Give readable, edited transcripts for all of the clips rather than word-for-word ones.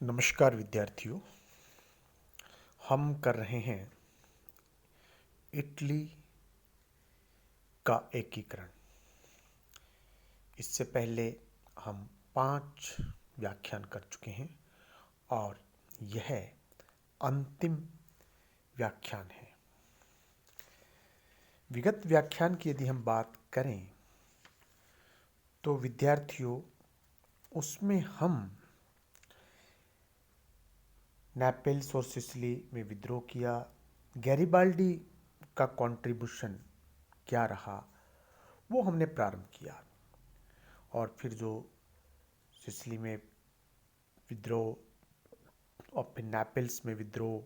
नमस्कार विद्यार्थियों। हम कर रहे हैं इटली का एकीकरण। इससे पहले हम 5 व्याख्यान कर चुके हैं और यह अंतिम व्याख्यान है। विगत व्याख्यान की यदि हम बात करें तो विद्यार्थियों उसमें हम नेपल्स और सिसिली में विद्रोह किया, गैरिबाल्डी का कंट्रीब्यूशन क्या रहा वो हमने प्रारंभ किया। और फिर जो सिसिली में विद्रोह और फिर नेपल्स में विद्रोह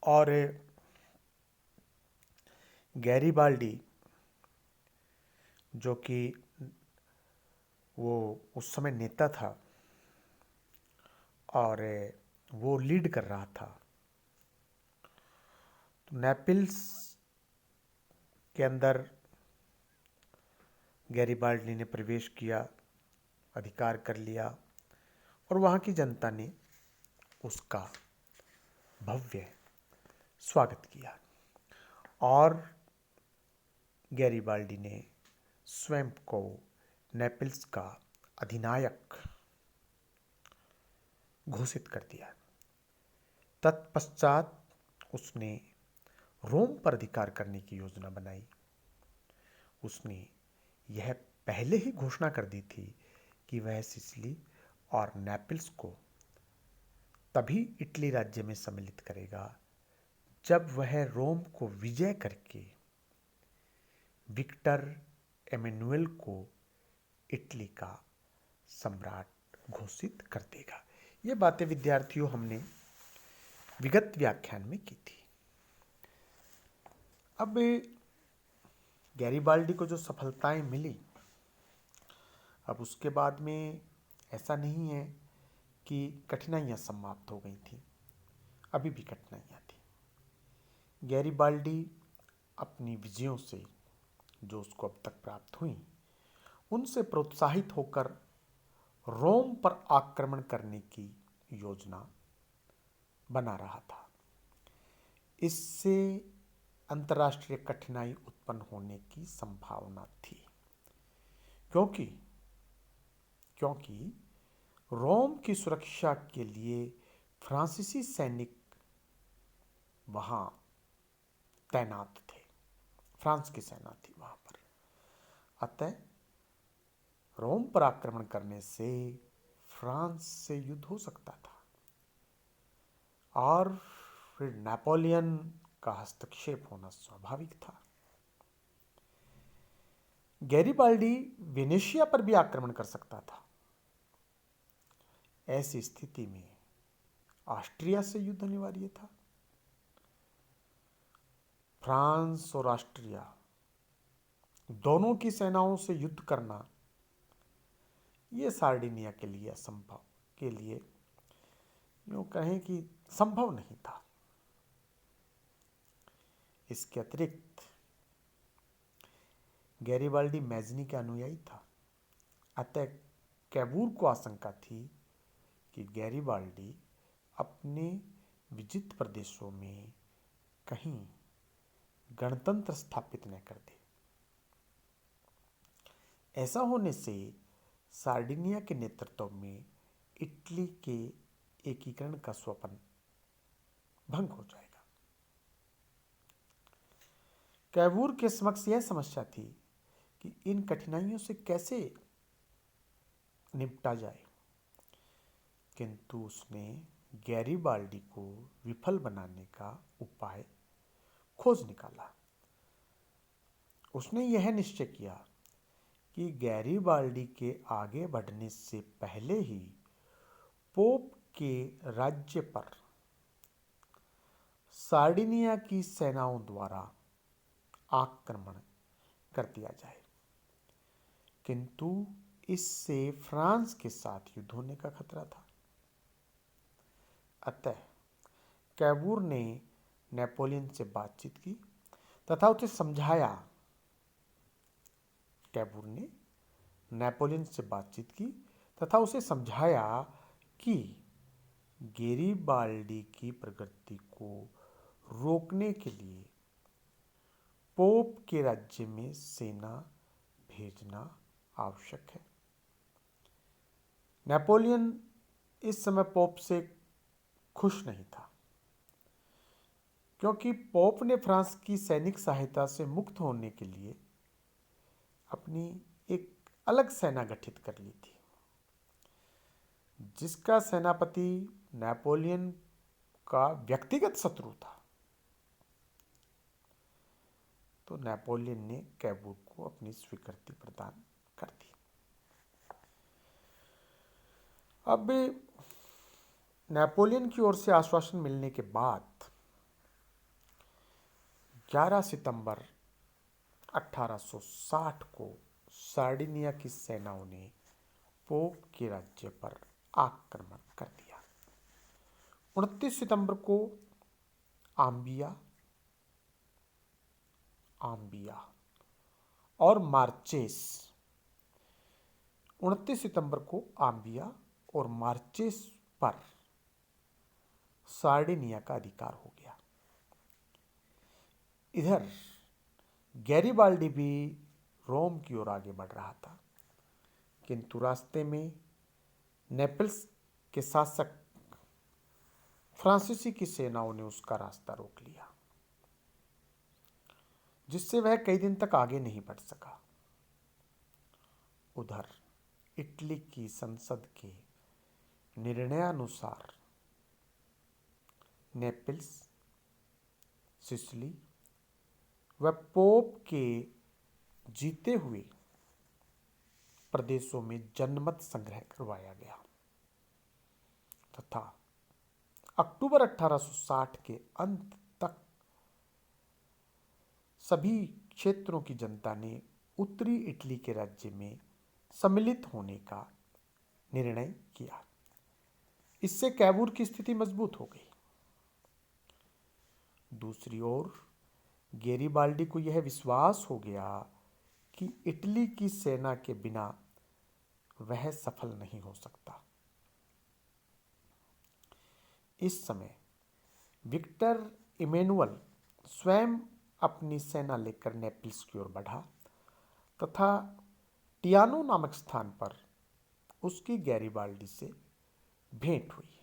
और गैरिबाल्डी जो कि वो उस समय नेता था और वो लीड कर रहा था। तो नेपल्स के अंदर गैरिबाल्डी ने प्रवेश किया, अधिकार कर लिया और वहाँ की जनता ने उसका भव्य स्वागत किया और गैरिबाल्डी ने स्वयं को नेपल्स का अधिनायक घोषित कर दिया। तत्पश्चात उसने रोम पर अधिकार करने की योजना बनाई। उसने यह पहले ही घोषणा कर दी थी कि वह सिसिली और नेपल्स को तभी इटली राज्य में सम्मिलित करेगा जब वह रोम को विजय करके विक्टर एमेनुएल को इटली का सम्राट घोषित कर देगा। ये बातें विद्यार्थियों हमने विगत व्याख्यान में की थी। अब गैरिबाल्डी को जो सफलताएं मिली, अब उसके बाद में ऐसा नहीं है कि कठिनाइयां समाप्त हो गई थी, अभी भी कठिनाइयां थी। गैरिबाल्डी अपनी विजयों से जो उसको अब तक प्राप्त हुई उनसे प्रोत्साहित होकर रोम पर आक्रमण करने की योजना बना रहा था। इससे अंतर्राष्ट्रीय कठिनाई उत्पन्न होने की संभावना थी, क्योंकि रोम की सुरक्षा के लिए फ्रांसीसी सैनिक वहां तैनात थे। फ्रांस की सेना थी वहां पर। अतः रोम पर आक्रमण करने से फ्रांस से युद्ध हो सकता था और फिर नेपोलियन का हस्तक्षेप होना स्वाभाविक था। गैरिबाल्डी वेनेशिया पर भी आक्रमण कर सकता था। ऐसी स्थिति में ऑस्ट्रिया से युद्ध अनिवार्य था। फ्रांस और ऑस्ट्रिया दोनों की सेनाओं से युद्ध करना यह सार्डिनिया के लिए असंभव, के लिए यूं कहें कि संभव नहीं था। इसके अतिरिक्त गैरिबाल्डी मैज़नी का अनुयायी था। अतः कैवूर को आशंका थी कि गैरिबाल्डी अपने विजित प्रदेशों में कहीं गणतंत्र स्थापित न कर दे। ऐसा होने से सार्डिनिया के नेतृत्व में इटली के एकीकरण का स्वप्न भंग हो जाएगा। कैवूर के समक्ष यह समस्या थी कि इन कठिनाइयों से कैसे निपटा जाए, किंतु उसने गैरिबाल्डी को विफल बनाने का उपाय खोज निकाला। उसने यह निश्चय किया कि गैरिबाल्डी के आगे बढ़ने से पहले ही पोप के राज्य पर सार्डिनिया की सेनाओं द्वारा आक्रमण कर दिया जाए, किंतु इससे फ्रांस के साथ युद्ध होने का खतरा था। अतः कैवूर ने नेपोलियन से बातचीत की तथा उसे समझाया। कैवूर ने नेपोलियन से बातचीत की तथा उसे समझाया कि गैरिबाल्डी की प्रगति को रोकने के लिए पोप के राज्य में सेना भेजना आवश्यक है। नेपोलियन इस समय पोप से खुश नहीं था, क्योंकि पोप ने फ्रांस की सैनिक सहायता से मुक्त होने के लिए अपनी एक अलग सेना गठित कर ली थी, जिसका सेनापति नेपोलियन का व्यक्तिगत शत्रु था। तो नेपोलियन ने कैबूर को अपनी स्वीकृति प्रदान कर दी। अब नेपोलियन की ओर से आश्वासन मिलने के बाद 11 सितंबर 1860 को सार्डिनिया की सेनाओं ने पोप के राज्य पर आक्रमण कर दिया। 29 सितंबर को आम्बिया और मार्चेस 29 सितंबर को आम्बिया और मार्चेस पर सार्डिनिया का अधिकार हो गया। इधर गैरिबाल्डी भी रोम की ओर आगे बढ़ रहा था, किंतु रास्ते में नेपल्स के शासक फ्रांसीसी की सेनाओं ने उसका रास्ता रोक लिया, जिससे वह कई दिन तक आगे नहीं बढ़ सका। उधर इटली की संसद के निर्णयानुसार नेपल्स, सिसिली व पोप के जीते हुए प्रदेशों में जनमत संग्रह करवाया गया तथा अक्टूबर 1860 के अंत तक सभी क्षेत्रों की जनता ने उत्तरी इटली के राज्य में सम्मिलित होने का निर्णय किया। इससे कैबूर की स्थिति मजबूत हो गई। दूसरी ओर गैरिबाल्डी को यह विश्वास हो गया कि इटली की सेना के बिना वह सफल नहीं हो सकता। इस समय विक्टर इमैनुअल स्वयं अपनी सेना लेकर नेपल्स की ओर बढ़ा तथा टियानो नामक स्थान पर उसकी गैरिबाल्डी से भेंट हुई।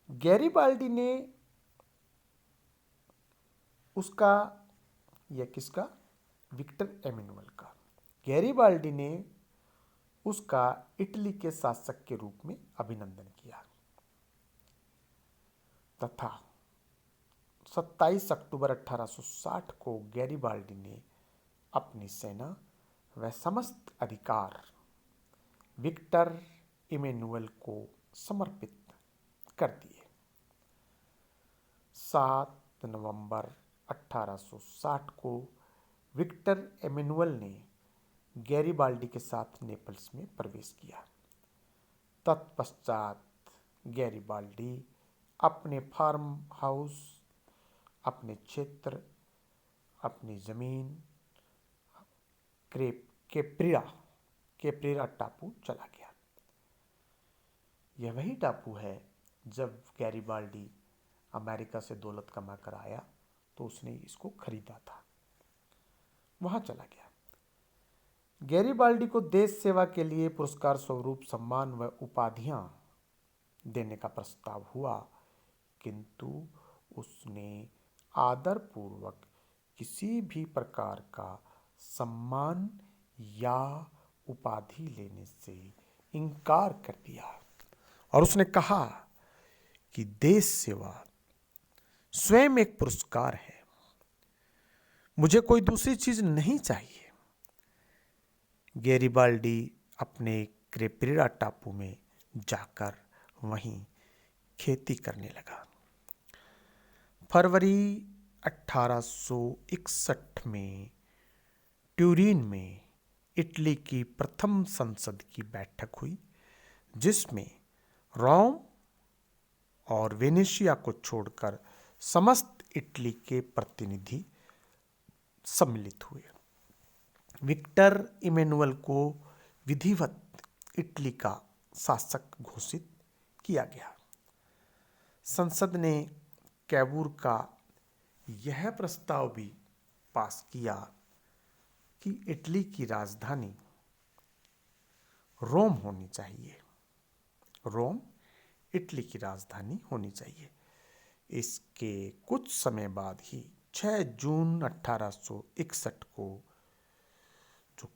गैरिबाल्डी ने उसका, यह किसका, विक्टर इमैनुअल का, गैरिबाल्डी ने उसका इटली के शासक के रूप में अभिनंदन किया तथा 27 अक्टूबर 1860 को गैरिबाल्डी ने अपनी सेना व समस्त अधिकार विक्टर इमैनुअल को समर्पित कर दिए। 7 नवंबर 1860 को विक्टर इमैनुअल ने गैरिबाल्डी के साथ नेपल्स में प्रवेश किया। तत्पश्चात गैरिबाल्डी अपने फार्म हाउस, अपने क्षेत्र, अपनी जमीन केप्रीरा टापू चला गया। यह वही टापू है जब गैरिबाल्डी अमेरिका से दौलत कमा कर आया तो उसने इसको खरीदा था, वहां चला गया। गैरिबाल्डी को देश सेवा के लिए पुरस्कार स्वरूप सम्मान व उपाधियां देने का प्रस्ताव हुआ, किंतु उसने आदरपूर्वक किसी भी प्रकार का सम्मान या उपाधि लेने से इनकार कर दिया और उसने कहा कि देश सेवा स्वयं एक पुरस्कार है, मुझे कोई दूसरी चीज नहीं चाहिए। गैरिबाल्डी अपने केप्रीरा टापू में जाकर वहीं खेती करने लगा। फरवरी 1861 में ट्यूरिन में इटली की प्रथम संसद की बैठक हुई, जिसमें रोम और वेनेशिया को छोड़कर समस्त इटली के प्रतिनिधि सम्मिलित हुए। विक्टर इमैनुअल को विधिवत इटली का शासक घोषित किया गया। संसद ने कैबूर का यह प्रस्ताव भी पास किया कि इटली की राजधानी रोम होनी चाहिए। रोम इटली की राजधानी होनी चाहिए। इसके कुछ समय बाद ही 6 जून 1861 को जो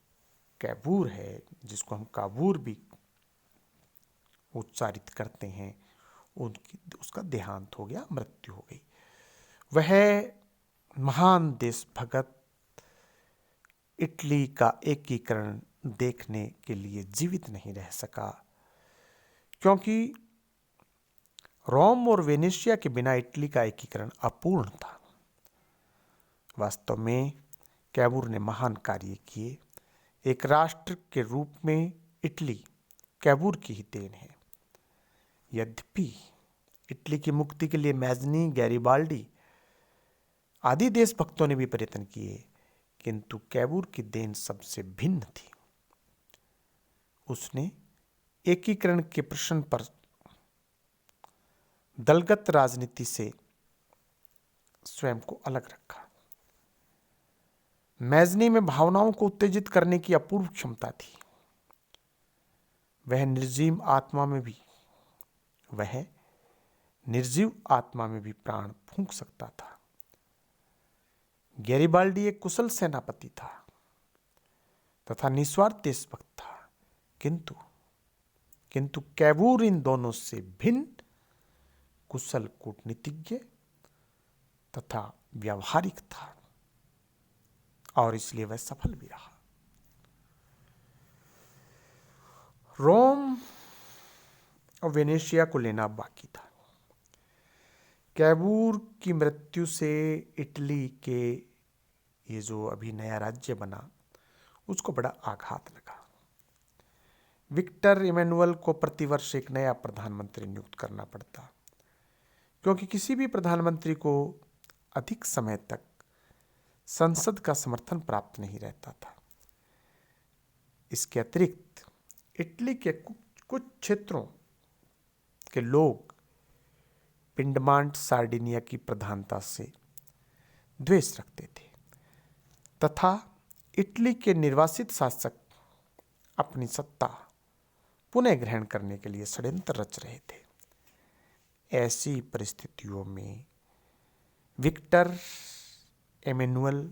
कैबूर है, जिसको हम काबूर भी उच्चारित करते हैं, उसका देहांत हो गया, मृत्यु हो गई। वह महान देशभक्त इटली का एकीकरण देखने के लिए जीवित नहीं रह सका, क्योंकि रोम और वेनेशिया के बिना इटली का एकीकरण अपूर्ण था। वास्तव में कैबूर ने महान कार्य किए। एक राष्ट्र के रूप में इटली कैबूर की ही देन है। यद्यपि इटली की मुक्ति के लिए मैजनी, गैरिबाल्डी आदि देशभक्तों ने भी प्रयत्न किए, किंतु कैबूर की देन सबसे भिन्न थी। उसने एकीकरण के प्रश्न पर दलगत राजनीति से स्वयं को अलग रखा। मैजनी में भावनाओं को उत्तेजित करने की अपूर्व क्षमता थी। वह निर्जीव आत्मा में भी प्राण फूंक सकता था। गैरिबाल्डी एक कुशल सेनापति था तथा निस्वार्थ देशभक्त था, किंतु कैबूर इन दोनों से भिन्न कुशल कूटनीतिज्ञ तथा व्यावहारिक था, और इसलिए वह सफल भी रहा। रोम और वेनेशिया को लेना बाकी था। कैबूर की मृत्यु से इटली के ये जो अभी नया राज्य बना, उसको बड़ा आघात लगा। विक्टर इमैनुअल को प्रतिवर्ष एक नया प्रधानमंत्री नियुक्त करना पड़ता, क्योंकि किसी भी प्रधानमंत्री को अधिक समय तक संसद का समर्थन प्राप्त नहीं रहता था। इसके अतिरिक्त इटली के कुछ क्षेत्रों के लोग पिंडमांट सार्डिनिया की प्रधानता से द्वेष रखते थे तथा इटली के निर्वासित शासक अपनी सत्ता पुनः ग्रहण करने के लिए षड्यंत्र रच रहे थे। ऐसी परिस्थितियों में विक्टर इमैनुअल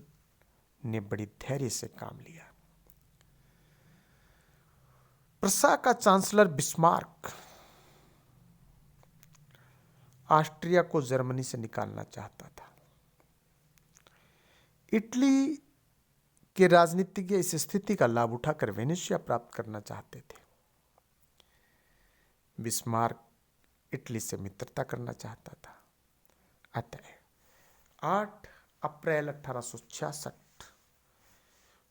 ने बड़ी धैर्य से काम लिया। प्रसा का चांसलर बिस्मार्क ऑस्ट्रिया को जर्मनी से निकालना चाहता था। इटली के राजनीतिज्ञ इस स्थिति का लाभ उठाकर वेनेशिया प्राप्त करना चाहते थे। बिस्मार्क इटली से मित्रता करना चाहता था। अतः 8 अप्रैल 1866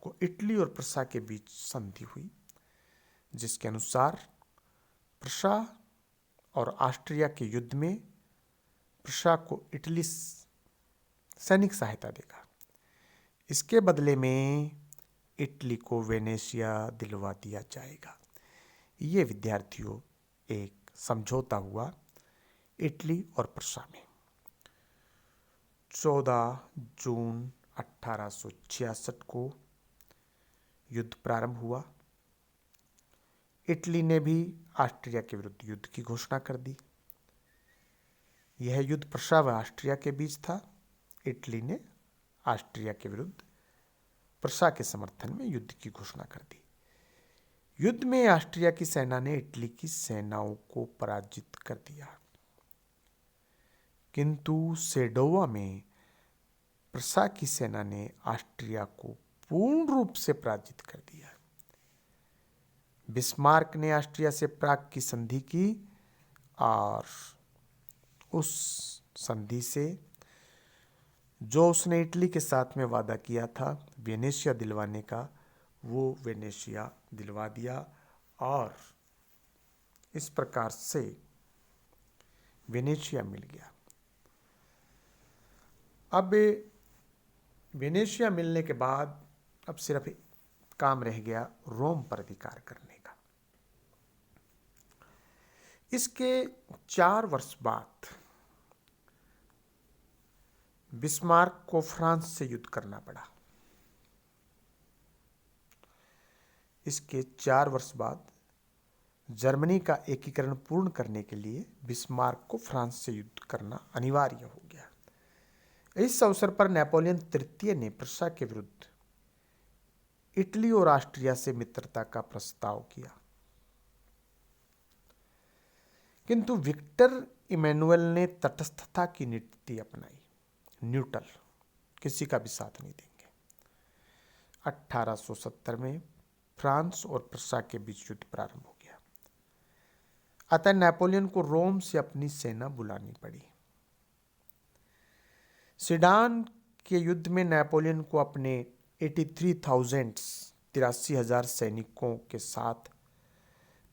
को इटली और प्रसा के बीच संधि हुई, जिसके अनुसार प्रसा और ऑस्ट्रिया के युद्ध में प्रसा को इटली सैनिक सहायता देगा। इसके बदले में इटली को वेनेशिया दिलवा दिया जाएगा। ये विद्यार्थियों एक समझौता हुआ इटली और प्रसा में। 14 जून 1866 को युद्ध प्रारंभ हुआ। इटली ने भी ऑस्ट्रिया के विरुद्ध युद्ध की घोषणा कर दी। यह युद्ध प्रसा व ऑस्ट्रिया के बीच था। इटली ने ऑस्ट्रिया के विरुद्ध प्रसा के समर्थन में युद्ध की घोषणा कर दी। युद्ध में ऑस्ट्रिया की सेना ने इटली की सेनाओं को पराजित कर दिया, किंतु सेडोवा में प्रसा की सेना ने ऑस्ट्रिया को पूर्ण रूप से पराजित कर दिया। बिस्मार्क ने ऑस्ट्रिया से प्राग की संधि की और उस संधि से जो उसने इटली के साथ में वादा किया था वेनेशिया दिलवाने का, वो वेनेशिया दिलवा दिया और इस प्रकार से वेनेशिया मिल गया। अब वेनेशिया मिलने के बाद अब सिर्फ काम रह गया रोम पर अधिकार करने का। इसके 4 वर्ष बाद बिस्मार्क को फ्रांस से युद्ध करना पड़ा। इसके 4 वर्ष बाद जर्मनी का एकीकरण पूर्ण करने के लिए बिस्मार्क को फ्रांस से युद्ध करना अनिवार्य हो गया। इस अवसर पर नेपोलियन तृतीय ने प्रशा के विरुद्ध इटली और ऑस्ट्रिया से मित्रता का प्रस्ताव किया, किंतु विक्टर इमैनुअल ने तटस्थता की नीति अपनाई। न्यूट्रल, किसी का भी साथ नहीं देंगे। 1870 में फ्रांस और प्रशा के बीच युद्ध प्रारंभ हो गया। अतः नेपोलियन को रोम से अपनी सेना बुलानी पड़ी। सीडान के युद्ध में नेपोलियन को अपने 83,000 सैनिकों के साथ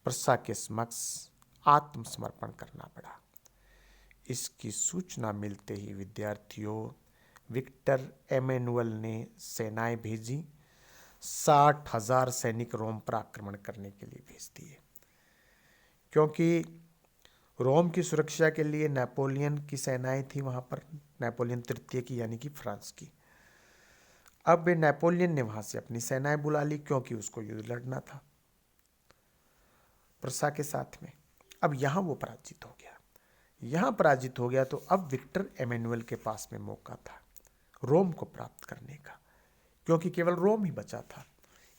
प्रशा के समक्ष आत्मसमर्पण करना पड़ा। इसकी सूचना मिलते ही विद्यार्थियों विक्टर एमेनुअल ने सेनाएं भेजी। 60,000 सैनिक रोम पर आक्रमण करने के लिए भेज दिए, क्योंकि रोम की सुरक्षा के लिए नेपोलियन की सेनाएं थी वहां पर, नेपोलियन तृतीय की यानी कि फ्रांस की। अब नेपोलियन ने वहां से अपनी सेनाएं बुला ली, क्योंकि उसको युद्ध लड़ना था प्रशा के साथ में। अब यहां वो पराजित हो गया। यहां पराजित हो गया तो अब विक्टर एमेनुअल के पास में मौका था रोम को प्राप्त करने का, क्योंकि केवल रोम ही बचा था।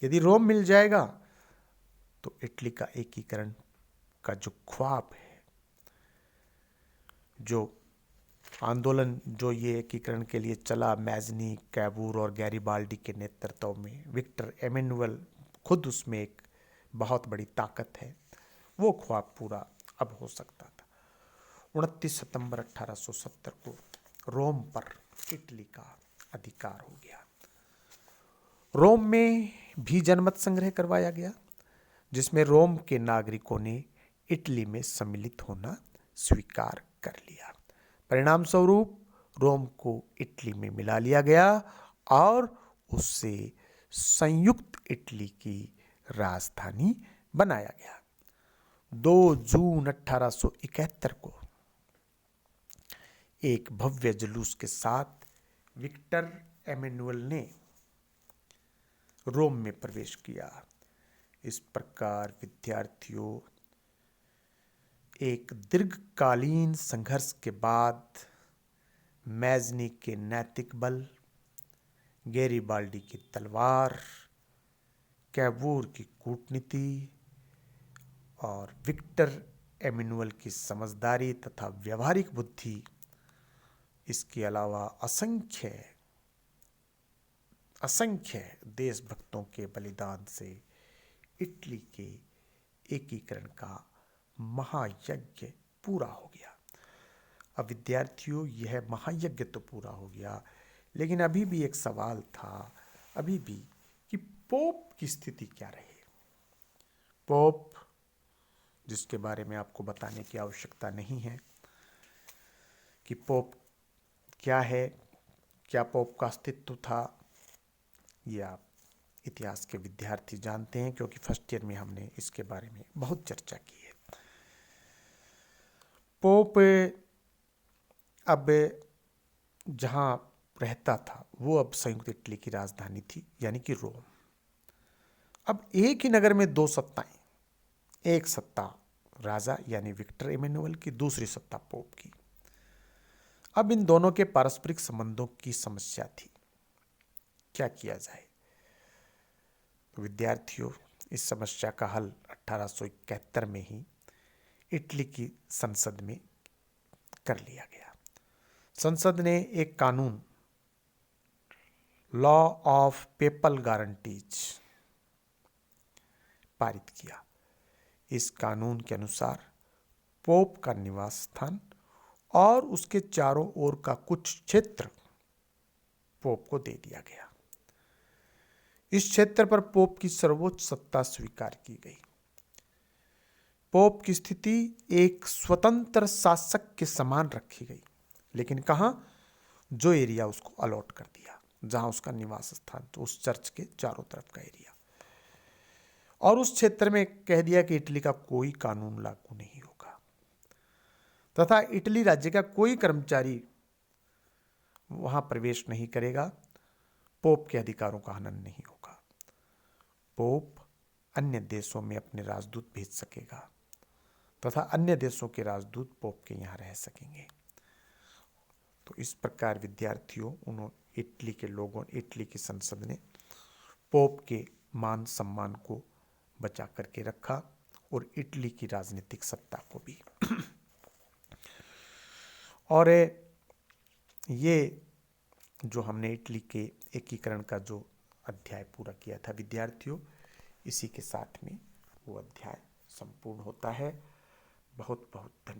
यदि रोम मिल जाएगा तो इटली का एकीकरण का जो ख्वाब है, जो आंदोलन जो ये एकीकरण के लिए चला, मैजनी, कैबूर और गैरिबाल्डी के नेतृत्व में, विक्टर एमेनुअल खुद उसमें एक बहुत बड़ी ताकत है, वो ख्वाब पूरा अब हो सकता था। 29 सितंबर 1870 को रोम पर इटली का अधिकार हो गया। रोम में भी जनमत संग्रह करवाया गया, जिसमें रोम के नागरिकों ने इटली में सम्मिलित होना स्वीकार कर लिया। परिणाम स्वरूप रोम को इटली में मिला लिया गया और उससे संयुक्त इटली की राजधानी बनाया गया। 2 जून 1871 को एक भव्य जुलूस के साथ विक्टर एमेनुअल ने रोम में प्रवेश किया। इस प्रकार विद्यार्थियों एक दीर्घकालीन संघर्ष के बाद मैजनी के नैतिक बल, गैरिबाल्डी की तलवार, कैबूर की कूटनीति और विक्टर एमेनुअल की समझदारी तथा व्यवहारिक बुद्धि, इसके अलावा असंख्य देशभक्तों के बलिदान से इटली के एकीकरण का महायज्ञ पूरा हो गया। अब विद्यार्थियों यह महायज्ञ तो पूरा हो गया, लेकिन अभी भी एक सवाल था अभी भी कि पोप की स्थिति क्या रही। पोप, जिसके बारे में आपको बताने की आवश्यकता नहीं है कि पोप क्या है, क्या पोप का अस्तित्व था, ये आप इतिहास के विद्यार्थी जानते हैं, क्योंकि फर्स्ट ईयर में हमने इसके बारे में बहुत चर्चा की है। पोप अब जहाँ रहता था वो अब संयुक्त इटली की राजधानी थी, यानी कि रोम। अब एक ही नगर में 2 सत्ताएं, एक सत्ता राजा यानी विक्टर एमेनुअल की, दूसरी सत्ता पोप की। अब इन दोनों के पारस्परिक संबंधों की समस्या थी, क्या किया जाए। विद्यार्थियों इस समस्या का हल 1871 में ही इटली की संसद में कर लिया गया। संसद ने एक कानून, लॉ ऑफ पेपल गारंटीज, पारित किया। इस कानून के अनुसार पोप का निवास स्थान और उसके चारों ओर का कुछ क्षेत्र पोप को दे दिया गया। इस क्षेत्र पर पोप की सर्वोच्च सत्ता स्वीकार की गई। पोप की स्थिति एक स्वतंत्र शासक के समान रखी गई, लेकिन कहाँ, जो एरिया उसको अलॉट कर दिया, जहां उसका निवास स्थान, तो उस चर्च के चारों तरफ का एरिया, और उस क्षेत्र में कह दिया कि इटली का कोई कानून लागू नहीं होगा। तथा इटली राज्य का कोई कर्मचारी वहां प्रवेश नहीं करेगा। पोप के अधिकारों का हनन नहीं होगा। पोप अन्य देशों में अपने राजदूत भेज सकेगा तथा अन्य देशों के राजदूत पोप के यहाँ रह सकेंगे। तो इस प्रकार विद्यार्थियों, उन्होंने इटली के लोगों, इटली की संसद ने पोप के मान सम्मान को बचा करके रखा और इटली की राजनीतिक सत्ता को भी। और ये जो हमने इटली के एकीकरण का जो अध्याय पूरा किया था विद्यार्थियों, इसी के साथ में वो अध्याय संपूर्ण होता है। बहुत बहुत धन्यवाद।